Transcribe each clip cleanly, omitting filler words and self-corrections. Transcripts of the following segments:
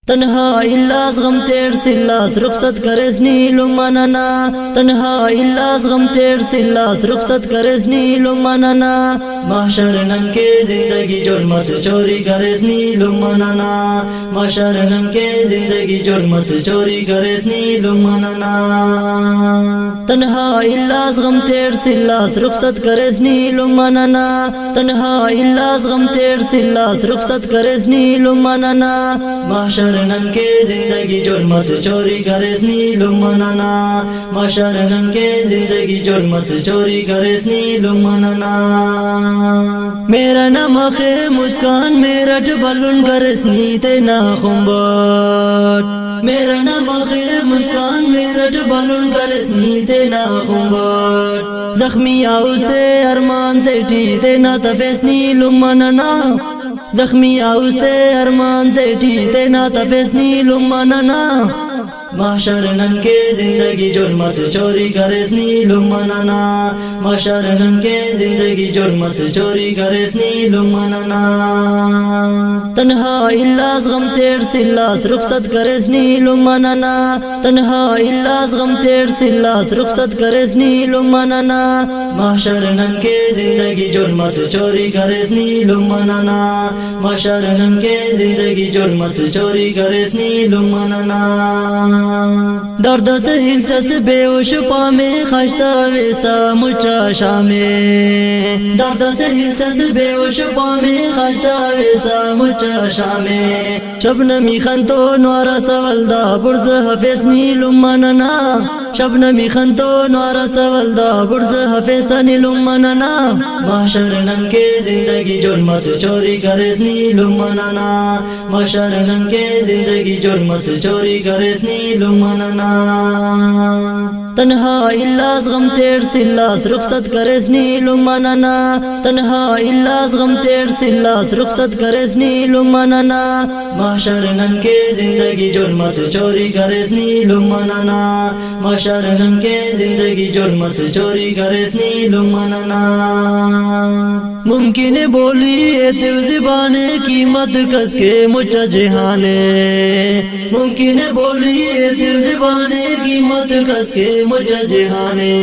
तन्हा इल्लास गम तेर सिल्लास रुखसत करेस नीलुम मनना। तन्हा इल्लास गम तेर सिल्लास रुखसत करेस नीलुम मनना। महशर नंके जिंदगी जुल्म से चोरी करेस नीलुम मनना। महशर नंके जिंदगी जुल्म से चोरी करेस नीलुम मनना। तन्हा इल्लास गम तेर सिल्लास रुखसत करेस नीलुम मनना। तन्हा इल्लास गम तेर सिल्लास रुखसत करेस नीलुम मनना। महशर नंके जिंदगी जुल्म से चोरी करेस नीलुम मनना। महशर नंके जिंदगी जुल्म से चोरी करेस नीलुम मनना। मेरा नमक मुस्कान मेरा बलून करेस नीते ना खुम्बट। मेरा नमक मुस्कान मेरा बलून करेस नीते ना खुम्बट। जख्मी आउस्ते अरमान ते टीते ना तफेस नीलुम मनना। जख्मी आउस्ते अरमान ते टीते ना तफेस नीलुम मनना। महशर नंके जिंदगी जुल्म से चोरी करेस नीलुम मनना। महशर नंके जिंदगी जुल्म से चोरी करेस नीलुम मनना। तन्हा इल्लास गम तेर सिल्लास रुखसत करेस नीलुम मनना। तन्हा इल्लास गम तेर सिल्लास रुखसत करेस नीलुम मनना। महशर नंके जिंदगी जुल्म से चोरी करेस नीलुम मनना। महशर नंके जिंदगी जुल्म से चोरी करेस नीलुम मनना। दर्द से हिलचस बेहोश पामे खस्ता वैसा मुचा शामे। दर्द से हिलचस बेहोश पामे खस्ता वैसा मुचा शामे। शबनमी खंतो नवारा सवलदा बुर्ज हफेस नीलुम मनना। शबनमी खंतो नवारा सवलदा बुर्ज हफेस नीलुम मनना। महशर नंके जिंदगी जुल्म से चोरी करेस नीलुम मनना। महशर नंके जिंदगी जुल्म से चोरी करेस नीलुम मनना। तन्हा इल्लास गम तेर सिल्लास रुखसत करेस नीलुम मनना। तन्हा इल्लास गम तेर सिल्लास रुखसत करेस नीलुम मनना। महशर नंके जिंदगी जुल्म से चोरी करेस नीलुम मनना। महशर नंके जिंदगी जुल्म से चोरी करेस नीलुम मनना। मुमकिन बोली तेव ज़बाने कीमत कसके मुझा जहाने। मुमकिन बोली तेव ज़बाने कीमत कसके मुझा जहाने।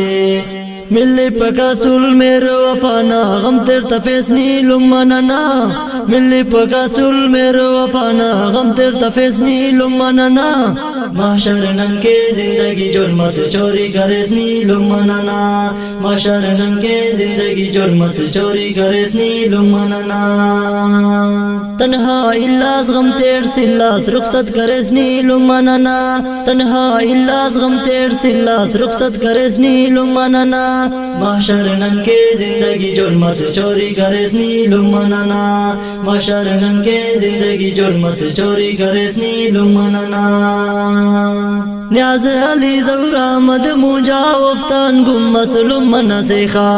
मिले पकासुल मेरो वफाना गम तेर तफेस नीलुम मनना। मिले पकासुल मेरो वफाना गम तेर तफेस नीलुम मनना। महशर नंके जिंदगी जुल्म से चोरी करेस नीलुम मनना। महशर नंके जिंदगी जुल्म से चोरी करेस नीलुम मनना। तन्हा इल्लास गम तेर सिल्लास रुखसत करेस नीलुम मनना। तन्हा इल्लास गम तेर सिल्लास रुखसत करेस नीलुम मनना। महशर नंके जिंदगी जुल्म से चोरी करेस नीलुम मनना। महशर नंके जिंदगी जुल्म से चोरी करेस नीलुम मनना। न्याज़ अली ज़हुर अहमद मुजा वफ्तान गुम मसलुम मना से खा।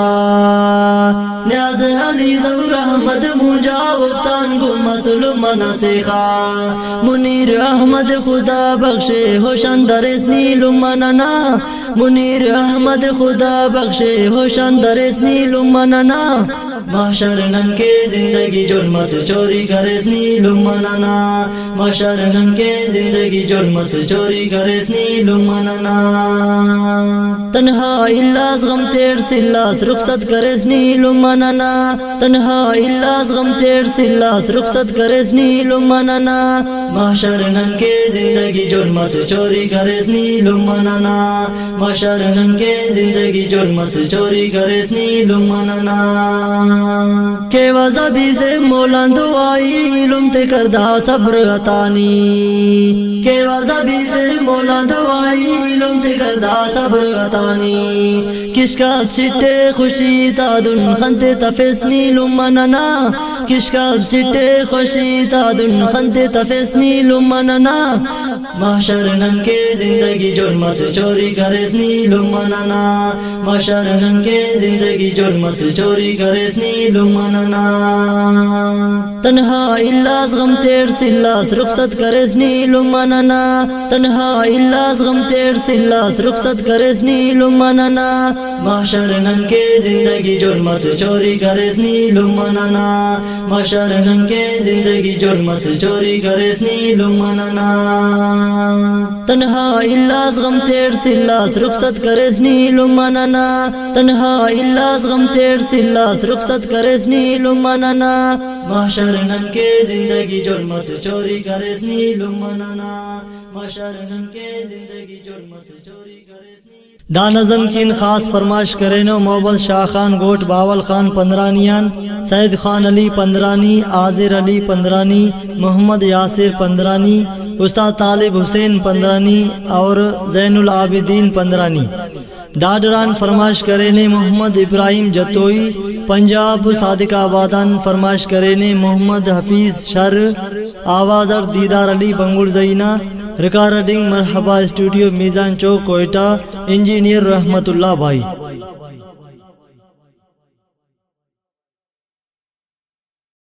न्याज़ अली ज़हुर अहमद मुजा वफ्तान गुम मसलुम मना से खा। मुनीर अहमद खुदा बख्शे होशन दरेस नीलुम मनना। मुनीर अहमद खुदा बख्शे होशन दरेस नीलुम मनना। महशर नंके जिंदगी जुल्म से चोरी करेस नीलुम मनना। महशर नंके जिंदगी जुल्म से चोरी करेस नीलुम मनना। तन्हा इल्लास गम तेर सिल्लास रुखसत करेस नीलुम मनना। तन्हा इल्लास गम तेर सिल्लास रुखसत करेस नीलुम मनना। महशर नंके जिंदगी जुल्म से चोरी करेस नीलुम मनना। महशर नंके जिंदगी जुल्म से चोरी करेस नीलुम मनना। के वज़बी से मौलान दुआई इल्म ते करदा सब्र अतानी। के वज़बी से मौलान दुआई इल्म ते करदा सब्र अतानी। किसका सिट्टे खुशी तादुन खंते तफेस नीलुम मनना। किसका सिट्टे खुशी तादुन खंते तफेस नीलुम मनना। महशर नंके जिंदगी जुल्म से चोरी करेस नीलुम मनना। महशर नंके जिंदगी जुल्म से चोरी करेस नीलू मनना तन्हा इल्लास गम तेर सिल्लास रुखसत करेस नीलू मनना तन्हा इल्लास गम तेर सिल्लास रुखसत करेस नीलू मनना महशर ननके जिंदगी जुल्म से चोरी करेस नीलू मनना महशर ननके जिंदगी जुल्म से चोरी करेस नीलू मनना तन्हा इल्लास गम तेर सिल्लास रुखसत करेस नीलू मनना तन्हा इल्लास गम तेर सिल्लास रुखसत करेस नीलू मनना महशर ननके जिंदगी जुल्म से चोरी करेस नीलू मनना महशर ननके जिंदगी जुल्म से चोरी करेस दा नज़म की खास फरमाइश करे नो मोहब्बत शाह खान गोट बावल खान पंद्रानियान सैयद खान अली पंद्रानी आजिर अली पंद्रानी मोहम्मद यासिर पंद्रानी उस्ताद तालिब हुसैन पंद्रानी और जैनुल आबिदीन पंद्रानी डाडरान फरमाइश करे ने मोहम्मद इब्राहिम जतोई पंजाब सादिकाबादान फरमाइश करे ने मोहम्मद हफीज शर आवाज़ और दीदार अली बंगुल जईना रिकॉर्डिंग मरहबा स्टूडियो मीज़ान चौक कोयटा इंजीनियर रहमतुल्लाह भाई।